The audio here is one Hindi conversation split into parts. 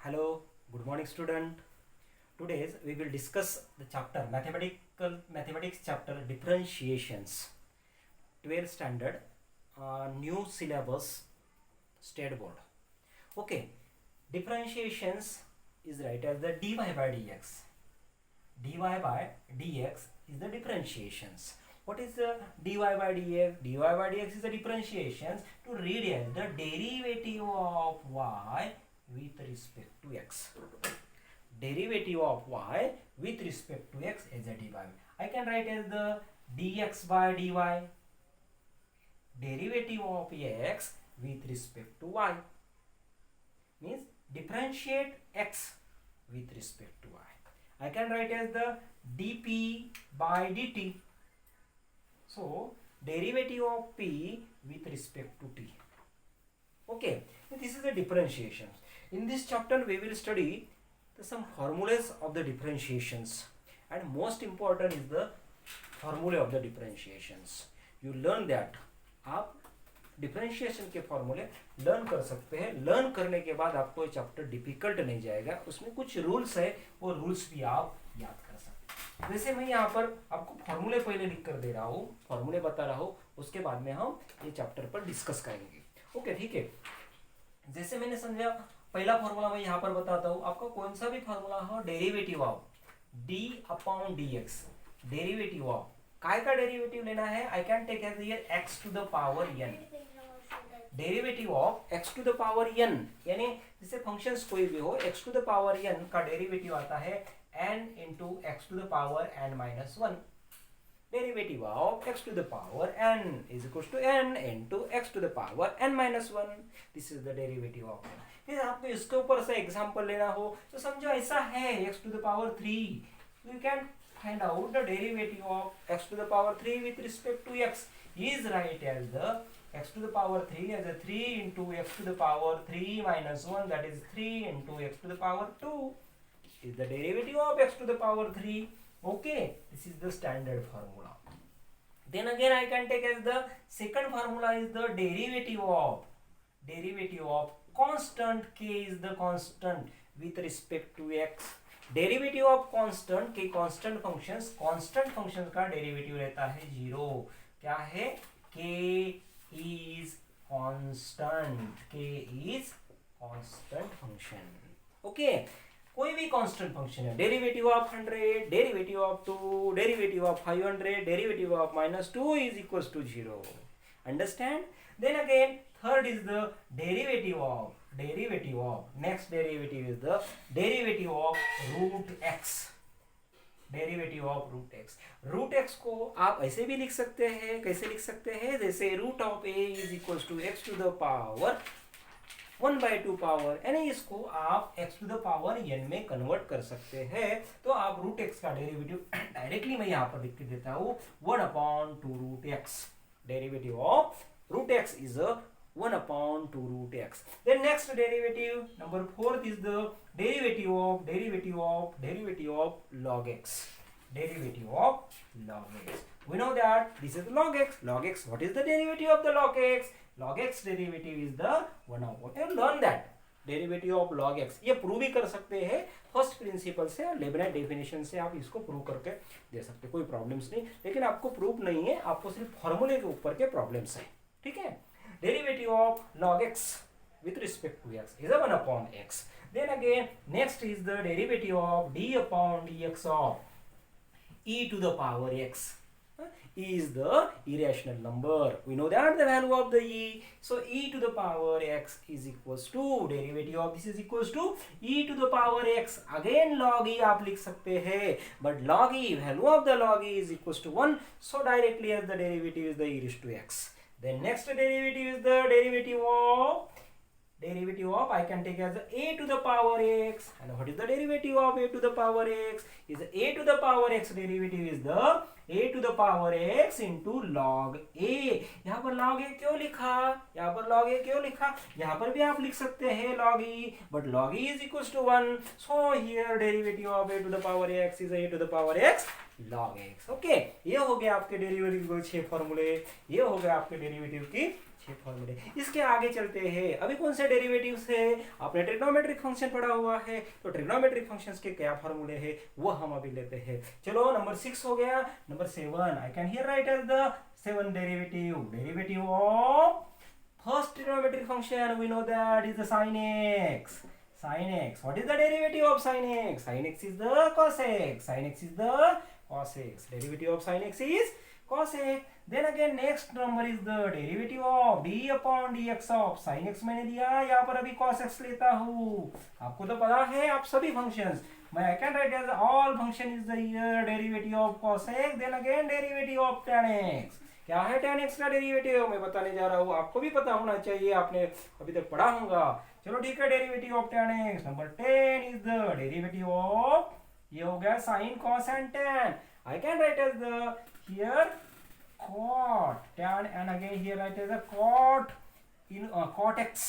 Hello, good morning student. Today we will discuss the chapter mathematics chapter differentiations 12th standard new syllabus state board. Okay, differentiations is right as the dy by dx. dy by dx is the differentiations. What is the dy by dx? dy by dx is the differentiations to read as the derivative of y with respect to x. Derivative of y with respect to x as a dy. I can write as the dx by dy. Derivative of x with respect to y means differentiate x with respect to y. I can write as the dp by dt. So derivative of p with respect to t. Okay, this is the differentiation. In this chapter we will study some formulas of the differentiations, and most important is the formula of the differentiations. You learn that आप डिफरेंशिएशन के फॉर्मूले लर्न कर सकते हैं. लर्न करने के बाद आपको ये चैप्टर डिफिकल्ट नहीं जाएगा. उसमें कुछ रूल्स है, वो रूल्स भी आप याद कर सकते हैं. जैसे मैं यहाँ पर आपको फॉर्मूले पहले लिख कर दे रहा हूँ, फॉर्मूले बता रहा हूँ, उसके बाद में हम ये चैप्टर पर डिस्कस करेंगे. ओके, ठीक है. जैसे मैंने समझा, पहला फॉर्मूला मैं यहाँ पर बताता हूँ. आपका कौन सा भी फॉर्मूला हो, derivative of D upon D X. Derivative of काय का डेरिवेटिव लेना है. I can take as here X to the power N. Derivative of X to the power N, यानी जैसे फंक्शंस कोई भी हो, X to the power N का डेरिवेटिव आता है N into x to the power N minus one. Derivative of x to the power n is equals to n into x to the power n minus 1. This is the derivative of n. फिर आपको इसके ऊपर से एग्जांपल लेना हो तो समझो ऐसा है x to the power 3. You can find out the derivative of x to the power 3 with respect to x is right as the x to the power 3 as a 3 into x to the power 3 minus 1, that is 3 into x to the power 2 is the derivative of x to the power 3. Okay, this is the standard formula. Then again I can take as the second formula is the derivative of constant. K is the constant with respect to x. Derivative of constant, k constant functions का derivative रहता है 0. क्या है? K is constant. K is constant function. Okay, कोई भी कांस्टेंट फंक्शन है. Derivative of 100, derivative of 2, derivative of 500, derivative of -2 is equals to 0. Understand? Then again third is the derivative of next derivative is the derivative of root X. Derivative of root X को आप ऐसे भी लिख सकते हैं. कैसे लिख सकते हैं? जैसे root of A is equals to X to the power 1/2 power, यानी इसको आप x to the power n में कन्वर्ट कर सकते हैं. तो आप रूट x का डेरिवेटिव डायरेक्टली मैं यहाँ पर लिख के देता हूँ 1/2 root x. Derivative of root x is 1/2 root x. Then next derivative number 4th is the derivative of log x. Derivative of log x. We know that this is log x. Log x. What is the derivative of the log x? Log x derivative is the 1/. You learn that derivative of log x. ये प्रूव भी कर सकते हैं फर्स्ट प्रिंसिपल से और लेबनाइट डेफिनेशन से. आप इसको प्रूव करके दे सकते हैं, कोई प्रॉब्लम्स नहीं. लेकिन आपको प्रूफ नहीं है, आपको सिर्फ फॉर्मूले के ऊपर के प्रॉब्लम्स है. ठीक है. Derivative of log x with respect to x is 1/x. Then again next is the derivative of d upon dx of e to the power x. E is the irrational number. We know that the value of the e. So e to the power x is equals to derivative of this is equals to e to the power x. Again log e आप लिख सकते हैं, but log e, value of the log e is equals to 1. So directly as the derivative is the e raised to x. Then next derivative is the derivative of I can take as a to the power x. And what is the derivative of a to the power x? Is a to the power x derivative is the a to the power x into log a. यहाँ पर log a क्यों लिखा? यहाँ पर भी आप लिख सकते हैं log e, but log e is equals to 1. So here derivative of a to the power x is a to the power x log x. Okay, ये हो गया आपके डेरिवेटिव के 6 फॉर्मूले. ये हो गया आपके डेरिवेटिव की 6 फॉर्मूले। इसके आगे चलते हैं, अभी कौन से डेरिवेटिव है, आपने ट्रिग्नोमेट्रिक फंक्शन पढ़ा हुआ है, तो ट्रिग्नोमेट्रिक फंक्शंस के क्या फॉर्मूले हैं वो हम अभी लेते हैं। चलो नंबर 6 हो गया। Number 7 I can here write as the 7 derivative of first trigonometric function, we know that is the sin x। sin x, what is the derivative of sin x? Sin x is the cos x, sin x is the cos x, derivative of sin x is cos x। then again next number is the derivative of d upon dx of sin x मैंने दिया, यहाँ पर अभी cos x लेता हूँ। आपको तो पता है आप सभी फंक्शंस, मैं I can write as all function is the derivative of cos x, then again derivative of tan x। क्या है tan x का डेरिवेटिव मैं बताने जा रहा हूँ, आपको भी पता होना चाहिए, आपने अभी तक पढ़ा होगा। चलो ठीक है, derivative of tan x number 10 is the derivative of, ये हो गया sin cos and tan। I can write as the here cot tan and again here write as a cot in cot x,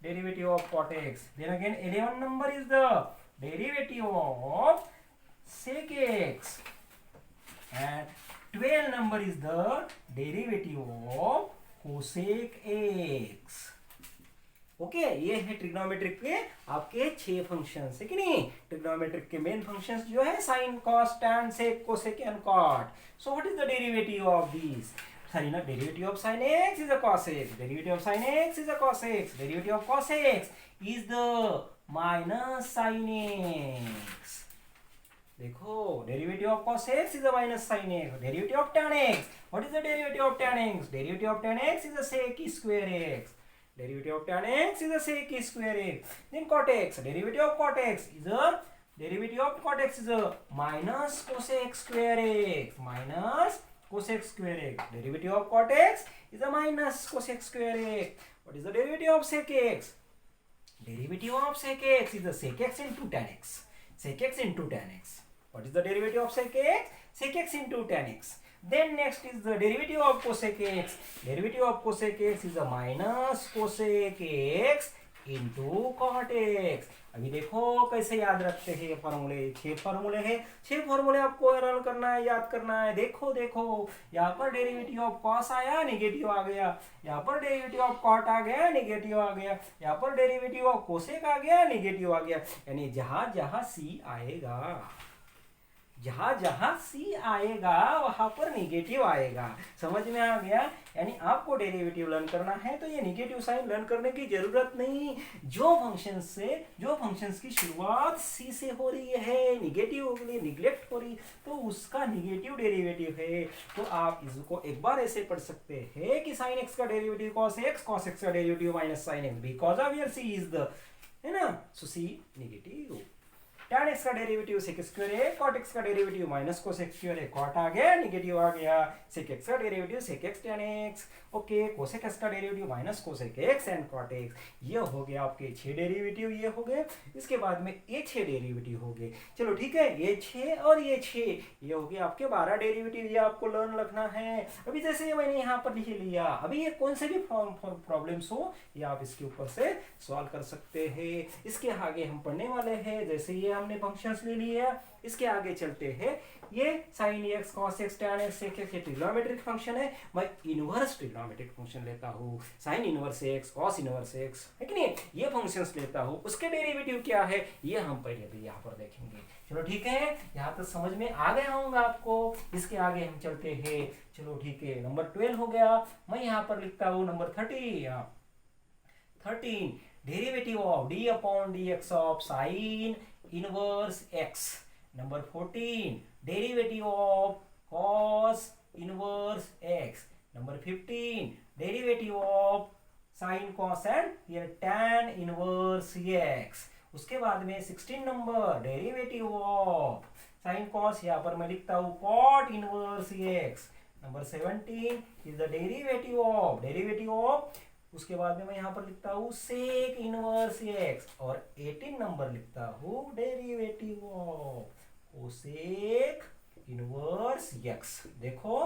derivative of cot x। then again 11 number is the derivative of sec x and 12 number is the derivative of cosec x। Okay ये है ट्रिग्नोमेट्रिक के आपके 6 फंक्शंस है कि नहीं। ट्रिग्नोमेट्रिक के मेन फंक्शंस जो है sine cos tan sec cosec and cot. So what is the derivative of this, sorry not derivative of sin x is a cos x, derivative of sin x is a cos x, derivative of cos x is the minus sin x। देखो derivative of cos x is a minus sin x, derivative of tan x, what is the derivative of tan x? derivative of tan x is a sec square x, derivative of tan x is a sec square x। then cot x, derivative of cot x is a, derivative of cot x is a minus cosec square x, minus cosec square x, derivative of cot x is a minus cosec square x। what is the derivative of sec x? derivative of sec x is a sec x into tan x, sec x into tan x। what is the derivative of sec x? sec x into tan x। then next is the derivative of cosec x, derivative of cosec x is a minus cosec x into cot x। अभी देखो कैसे याद रखते हैं ये फॉर्मूले, 6 फॉर्मूले हैं, 6 फॉर्मूले आपको रन करना है, याद करना है। देखो देखो यहाँ पर डेरिवेटिव ऑफ कॉस आया नेगेटिव आ गया, यहाँ पर डेरिवेटिव ऑफ कॉट आ गया नेगेटिव आ गया, यहाँ पर डेरिवेटिव ऑफ कोसेक आ गया नेगेटिव आ गया। यानी जहां जहां सी आएगा, जहां जहां सी आएगा वहां पर नेगेटिव आएगा। समझ में आ गया? यानी आपको डेरिवेटिव लर्न करना है तो ये नेगेटिव साइन लर्न करने की जरूरत नहीं। जो फंक्शंस की शुरुआत सी से हो रही है, नेगेटिव हो रही, निग्लेक्ट हो रही, तो उसका नेगेटिव डेरिवेटिव है। तो आप इसको एक बार ऐसे पढ़ सकते हैं कि साइन एक्स का डेरिवेटिव कॉस एक्स का derivative minus sine x, because of here C is the, है ना, so C negative. tan x का डेरिवेटिव sec स्क्वायर है, cot x का डेरिवेटिव माइनस cosec स्क्वायर है, cot आ गया नेगेटिव आ गया, sec x का derivative sec x tan x, okay, cosec x का derivative minus cosec x and cot x। ये हो गया आपके 6 डेरिवेटिव, ये हो गए। इसके बाद में ये 6 डेरिवेटिव हो गए। चलो ठीक है, ये 6 और ये 6, ये हो गए आपके 12 डेरिवेटिव। ये आपको लर्न रखना है। अभी जैसे मैंने यहाँ पर लिख लिया, अभी ये कौन से भी प्रॉब्लम्स हो ये आप इसके ऊपर से सॉल्व कर सकते हैं। इसके आगे हम पढ़ने वाले हैं, जैसे ये हमने फंक्शंस ले लिए, इसके आगे चलते हैं। ये sin x, cos x, tan x, sec x, ये ट्रिग्नोमेट्रिक फंक्शन है। मैं इनवर्स ट्रिग्नोमेट्रिक फंक्शन लेता हूँ, sin inverse x, cos inverse x, है कि नहीं, ये फंक्शंस लेता हूँ। उसके डेरिवेटिव क्या है ये हम पहले भी यहाँ पर देखेंगे। चलो ठीक है, यहाँ तक समझ में आ गया होगा आपको। इसके आगे हम चलते हैं। चलो ठीक है, नंबर 12 हो गया। मैं यहाँ पर लिखता हूँ number 13 derivative of d upon dx of sin inverse x। Number 14 derivative of cos inverse x। Number 15 derivative of sin cos and ये tan इनवर्स x। उसके बाद में 16 number derivative of sin cos, यहाँ पर मैं लिखता हूँ cot inverse x। Number 17 is the derivative of, उसके बाद में मैं यहाँ पर लिखता हूँ सेक इनवर्स x। और 18 नंबर लिखता हूँ derivative of cosec inverse x। देखो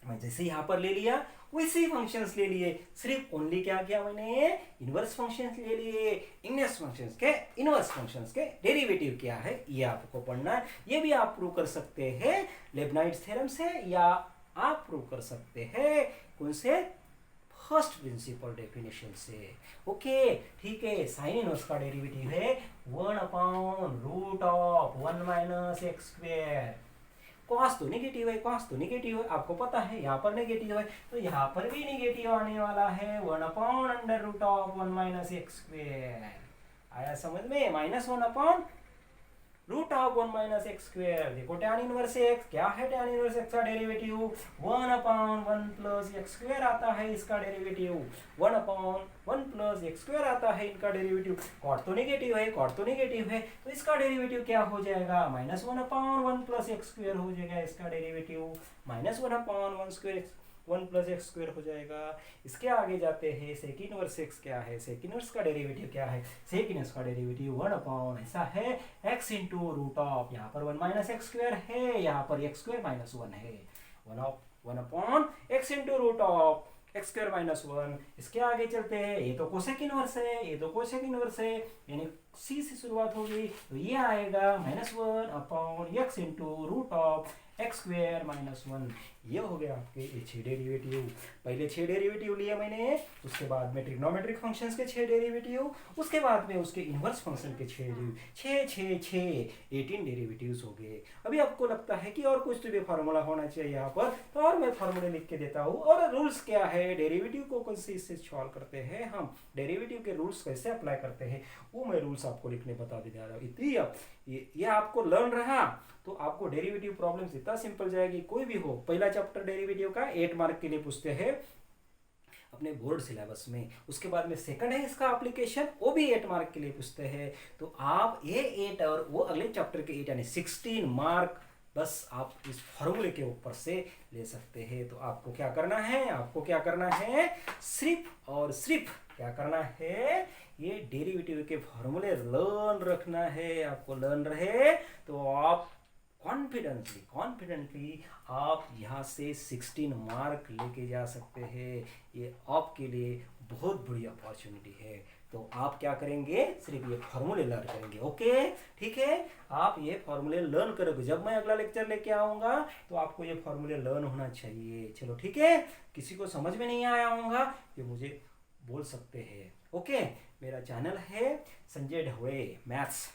मैं जैसे यहाँ पर ले लिया वैसे ही फंक्शंस ले लिए, सिर्फ ओनली क्या किया मैंने, इनवर्स फंक्शंस ले लिए। इनवर्स फंक्शंस के डेरिवेटिव क्या है ये आपको पढ़ना है। ये भी आप प्रूव कर सकते हैं लेबनाइट्स थ्योरम से या आप प्रूव कर सकते हैं कौन से, फर्स्ट प्रिंसिपल डेफिनेशन से। ओके ठीक है, साइन इनवर्स का डेरिवेटिव है 1/√1 माइनस एक्स स्क्वायर। कॉस तो नेगेटिव है, कॉस तो नेगेटिव है, आपको पता है यहाँ पर नेगेटिव है, तो यहाँ पर भी नेगेटिव आने वाला है 1/√1 माइनस एक्स स्क्वायर। आया समझ में, -1/√1 माइनस एक्स स्क्वायर। देखो tan इनवर्स एक्स क्या है, tan इनवर्स एक्स का डेरिवेटिव 1/1 प्लस एक्स स्क्वायर आता है, इसका डेरिवेटिव 1/1 प्लस एक्स स्क्वायर आता है, इनका डेरिवेटिव। कॉट तो नेगेटिव है, कॉट तो नेगेटिव है, तो इसका डेरिवेटिव क्या हो जाएगा, -1/1 प्लस एक्स स्क्वायर हो जाएगा, इसका डेरिवेटिव -1/1 प्लस एक्स स्क्वायर हो जाएगा। इसके आगे जाते हैं, सेक इनवर्स एक्स क्या है, सेक इनवर्स का डेरिवेटिव क्या है, सेक इनवर्स का डेरिवेटिव 1/, ऐसा है x इंटू रूट ऑफ, यहाँ पर 1 माइनस एक्स स्क्वायर है, यहाँ पर एक्स स्क्वायर माइनस 1 है, 1/x into root of x square minus 1। इसके आगे चलते हैं, ये तो कोसेक इनवर्स है, ये तो कोसेक इनवर्स है, यानी c से शुरुआत होगी, तो ये आएगा -1/x into root of x square minus 1। ये हो गया आपके ये 6 डेरिवेटिव। पहले 6 डेरिवेटिव लिए मैंने, उसके बाद में ट्रिग्नोमेट्रिक फंक्शंस के 6 डेरिवेटिव, उसके बाद में उसके इनवर्स फंक्शन के 6 18 डेरिवेटिव्स हो गए। अभी आपको लगता है कि और कुछ तो भी फार्मूला होना चाहिए यहाँ पर, तो और मैं फार्मूले लिख के देता हूँ। और रूल्स क्या है, डेरिवेटिव को कैसे इससे सॉल्व करते हैं, हम डेरिवेटिव के रूल्स कैसे अप्लाई करते हैं, वो मैं रूल्स आपको लिखने बता दे रहा हूँ। इतनी ये आपको लर्न रहा तो आपको डेरिवेटिव प्रॉब्लम्स इतना सिंपल जाएगी, कोई भी हो। पहला चैप्टर डेरिवेटिव का 8 मार्क के लिए पूछते हैं अपने बोर्ड सिलेबस में, उसके बाद में सेकंड है इसका एप्लीकेशन, वो भी 8 मार्क के लिए पूछते हैं। तो आप ये 8 और वो अगले चैप्टर के 8 यानी 16 मार्क बस आप इस फॉर्मूले के ऊपर से ले सकते हैं। तो आपको क्या करना है, आपको क्या करना है, सिर्फ और सिर्फ क्या करना है, ये डेरिवेटिव के फॉर्मूले लर्न रखना है। आपको लर्न रहे तो आप कॉन्फिडेंटली आप यहाँ से 16 मार्क लेके जा सकते हैं। ये आपके लिए बहुत बड़ी अपॉर्चुनिटी है। तो आप क्या करेंगे, सिर्फ ये फॉर्मूले लर्न करेंगे। ओके ठीक है, आप ये फॉर्मूले लर्न करोगे, जब मैं अगला लेक्चर लेके आऊँगा तो आपको ये फॉर्मूले लर्न होना चाहिए। चलो ठीक है, किसी को समझ में नहीं आया होगा ये मुझे बोल सकते हैं। ओके, मेरा चैनल है संजय ढवड़े मैथ्स,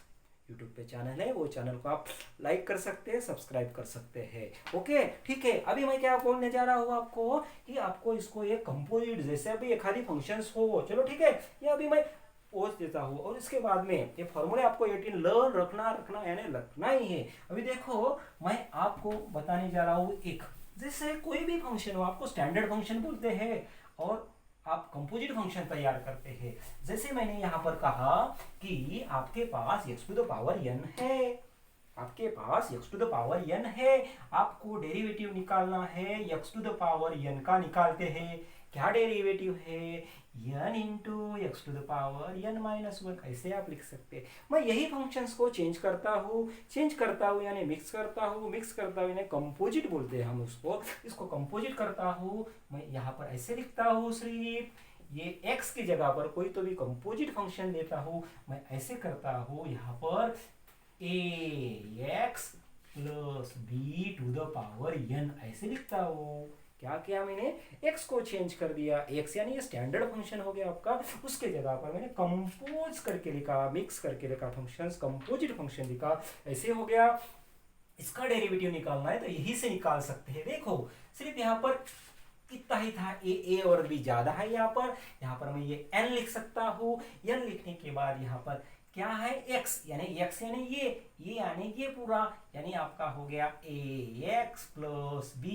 यूट्यूब पे चैनल है, वो चैनल को आप लाइक कर सकते हैं, सब्सक्राइब कर सकते हैं। ओके ठीक है, अभी मैं क्या बोलने जा रहा हूँ आपको कि आपको इसको ये कंपोजिट जैसे अभी एक आधी फंक्शंस हो, चलो ठीक है, ये अभी मैं पोज देता हूँ और इसके बाद में ये फॉर्मूले आपको 18 लर्न रखना यानी रखना ही है। अभी देखो मैं आपको बताने जा रहा हूँ, एक जैसे कोई भी फंक्शन हो, आपको स्टैंडर्ड फंक्शन बोलते हैं और आप कंपोजिट फंक्शन तैयार करते हैं। जैसे मैंने यहाँ पर कहा कि आपके पास x to the power n है, आपके पास x to the power n है, आपको डेरिवेटिव निकालना है, x to the power n का निकालते हैं। क्या डेरिवेटिव है, n into x to the power n minus 1, ऐसे आप लिख सकते हैं। मैं यही फंक्शंस को चेंज करता हूँ यानी मिक्स करता हूँ यानी कंपोजिट बोलते हैं हम उसको, इसको कंपोजिट करता हूँ। मैं यहाँ पर ऐसे लिखता हूँ, सिर्फ ये x की जगह पर कोई तो भी कंपोजिट फंक्शन लेता हूँ, मैं ऐसे करता हूँ यहाँ पर ax plus b to the power n, ऐसे लिखता हूँ। क्या किया मैंने, x को चेंज कर दिया, x यानी ये स्टैंडर्ड फंक्शन हो गया आपका, उसके जगह पर मैंने कंपोज करके लिखा, मिक्स करके लिखा, फंक्शंस कंपोजिट फंक्शन लिखा, ऐसे हो गया। इसका डेरिवेटिव निकालना है तो यही से निकाल सकते हैं। देखो सिर्फ यहाँ पर कितना ही था, a और b ज्यादा है, यहाँ पर मैं ये n लिख सकता हूँ। n लिखने के बाद यहाँ पर क्या है, x यानी ये यानी ये पूरा, यानी आपका हो गया ax प्लस b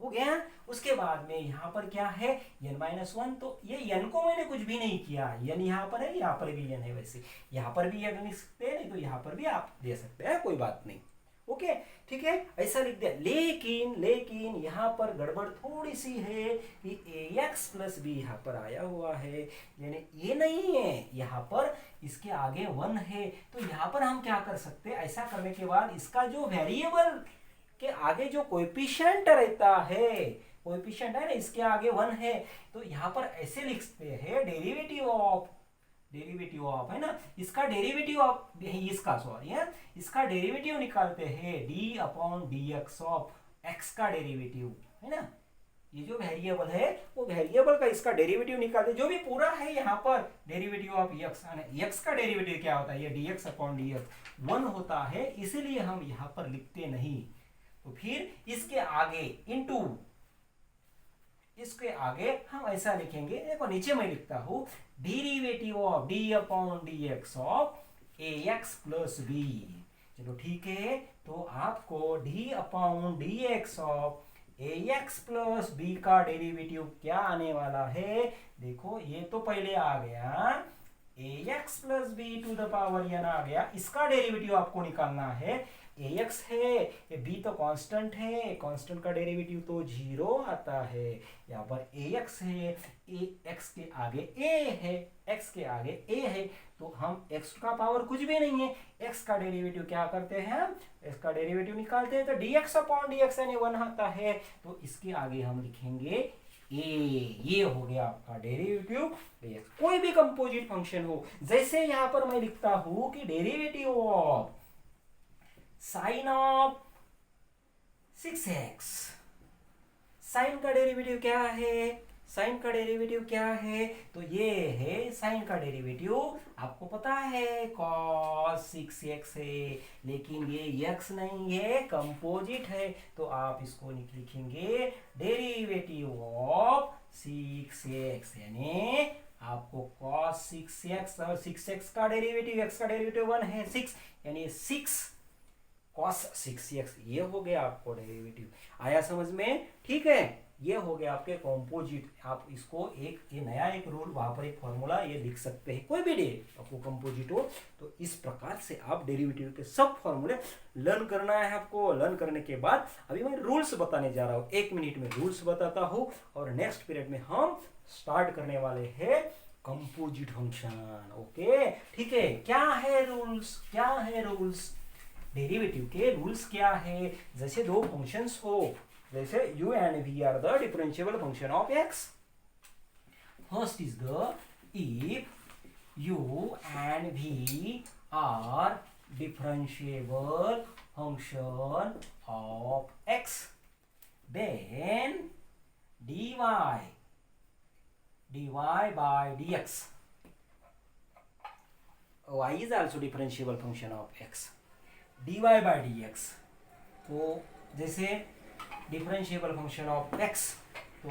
हो गया। उसके बाद में यहाँ पर क्या है, n-1, तो ये n को मैंने कुछ भी नहीं किया, n यहाँ पर है, यहाँ पर भी n है, वैसे यहाँ पर भी n लिख सकते हैं, नहीं तो यहाँ पर भी आप दे सकते हैं, कोई बात नहीं। ओके ठीक है, ऐसा लिख दिया। लेकिन यहाँ पर गड़बड़ थोड़ी सी है कि ax प्लस b यहाँ पर आया हुआ है, यानी ये नहीं है, यहाँ पर इसके आगे 1 है। तो यहाँ पर हम क्या कर सकते हैं, ऐसा करने के बाद इसका जो वेरिएबल के आगे जो कोएफिशिएंट रहता है, कोएफिशिएंट है ना, इसके आगे 1 है, तो यहाँ पर ऐसे लिखते हैं डेरिवेटिव ऑफ है ना, इसका डेरिवेटिव ऑफ इसका, सॉरी है, इसका डेरिवेटिव निकालते हैं d upon dx of x का डेरिवेटिव है ना, ये जो वेरिएबल है वो वेरिएबल का इसका डेरिवेटिव निकालते, जो भी पूरा है यहाँ पर डेरिवेटिव ऑफ x, x का डेरिवेटिव क्या होता है, ये dx अपॉन dx 1 होता है, इसीलिए हम यहाँ पर लिखते नहीं। तो फिर इसके आगे इनटू, इसके आगे हम ऐसा लिखेंगे, देखो नीचे मैं लिखता हूं derivative of d upon dx of ax plus b। चलो ठीक है, तो आपको d upon dx of ax plus b का डेरिवेटिव क्या आने वाला है, देखो ये तो पहले आ गया ax plus b to the power n आ गया, इसका डेरिवेटिव आपको निकालना है। ax है, ये b तो कांस्टेंट है, कांस्टेंट का डेरिवेटिव तो 0 आता है। यहाँ पर ax है, x के आगे a है, x के आगे a है, तो हम x का पावर कुछ भी नहीं है, x का डेरिवेटिव क्या करते हैं, हम x का डेरिवेटिव निकालते हैं, तो dx अपॉन dx यानी 1 आता है, तो इसके आगे हम लिखेंगे a, ये हो गया आपका डेरिवेटिव dx। कोई भी कंपोजिट फंक्शन हो, जैसे यहाँ पर मैं लिखता हूं कि derivative of sine of 6x, sine का डेरिवेटिव क्या है, साइन का डेरिवेटिव क्या है, तो ये है साइन का डेरिवेटिव, आपको पता है cos 6x है, लेकिन ये x नहीं है, कंपोजिट है, तो आप इसको लिखेंगे डेरिवेटिव ऑफ 6x, यानी आपको cos 6x और 6x का डेरिवेटिव, x का डेरिवेटिव 1 है 6, यानी 6 cos 6x, ये हो गया आपको डेरिवेटिव। आया समझ में, ठीक है, ये हो गया आपके कंपोजिट। आप इसको ये नया एक रूल, वहां पर एक फॉर्मूला ये लिख सकते हैं, कोई भी डे आपको कंपोजिट हो तो इस प्रकार से आप डेरिवेटिव के सब फॉर्मूले लर्न करना है आपको। लर्न करने के बाद अभी मैं रूल्स बताने जा रहा हूँ, 1 मिनट में रूल्स बताता हूँ, और नेक्स्ट पीरियड में हम स्टार्ट करने वाले हैं कंपोजिट फंक्शन। ओके ठीक है, क्या है रूल्स, क्या है रूल्स, डेरिवेटिव के रूल्स क्या है, जैसे दो फंक्शंस हो, जैसे u and v are the differentiable function of x. First is the if u and v are differentiable function of x, then dy by dx, y is also differentiable function of x, dy by dx, तो जैसे डिफरेंशिएबल फंक्शन ऑफ x, तो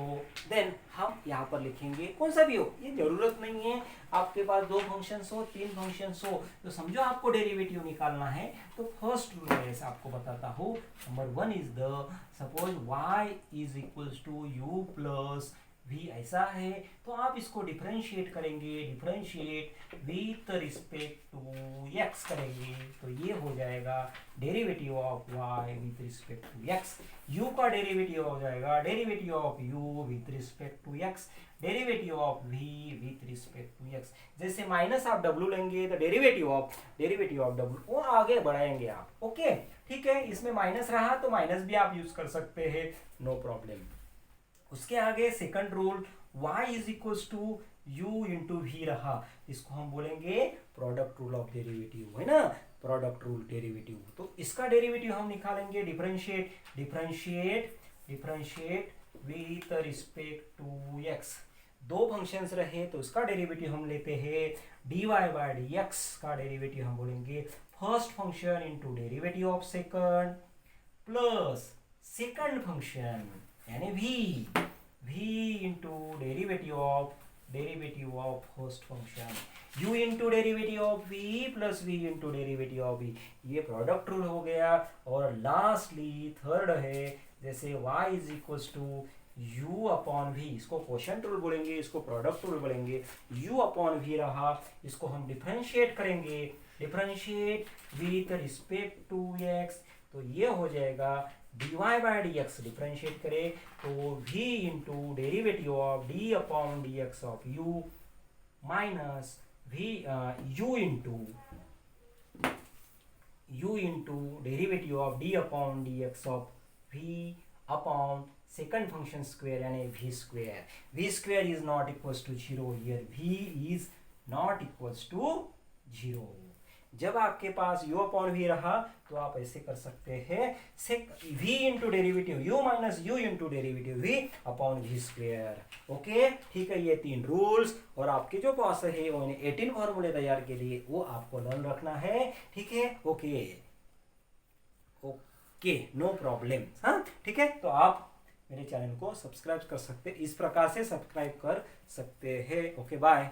देन हम यहाँ पर लिखेंगे कौन सा भी हो, ये जरूरत नहीं है आपके पास 2 फंक्शंस हो 3 फंक्शंस हो, तो समझो आपको डेरिवेटिव निकालना है, तो फर्स्ट रूल मैं ऐसा आपको बताता हूँ। Number 1 is the, suppose y is equals to u plus v, ऐसा है, तो आप इसको डिफरेंशिएट करेंगे, differentiate with respect to x करेंगे, तो ये हो जाएगा derivative of y with respect to x, u का डेरिवेटिव हो जाएगा derivative of u with respect to x, derivative of v with respect to x। जैसे माइनस आप w लेंगे तो डेरिवेटिव ऑफ w वो आगे बढ़ाएंगे आप। ओके ठीक है, इसमें माइनस रहा तो माइनस भी आप यूज कर सकते हैं, नो प्रॉब्लम। उसके आगे second rule, y is equals to u into v रहा, इसको हम बोलेंगे प्रोडक्ट रूल ऑफ डेरिवेटिव, है ना, प्रोडक्ट रूल डेरिवेटिव। तो इसका डेरिवेटिव हम निकालेंगे differentiate with respect to x। 2 functions रहे तो इसका डेरिवेटिव हम लेते हैं dy बाय dx, का डेरिवेटिव हम बोलेंगे first function into derivative of second plus second function यानी v into derivative of first function, u into derivative of v plus v into derivative of v, ये प्रोडक्ट रूल हो गया। और लास्टली थर्ड है, जैसे y is equals to u upon v, इसको क्वोशंट रूल बोलेंगे, इसको प्रोडक्ट रूल बोलेंगे, u अपॉन v रहा, इसको हम डिफरेंशिएट करेंगे, differentiate with respect to x, तो ये हो जाएगा dy बाय dx, डिफरेंशिएट करें तो v into derivative of d upon dx of u minus u into derivative of d upon dx of v upon second function square यानी v square is not equals to 0 here, v is not equals to 0। जब आपके पास u अपॉन वी रहा तो आप ऐसे कर सकते हैं सेक v into derivative u minus u into derivative v upon v square. Okay, ठीक है, ये 3 रूल्स और आपके जो पास है वो 18 फॉर्मूले तैयार के लिए वो आपको लर्न रखना है। ठीक है, ओके ओके, नो प्रॉब्लम। हाँ ठीक है, तो आप मेरे चैनल को सब्सक्राइब कर सकते, इस प्रकार से सब्सक्राइब कर सकते हैं। Okay bye.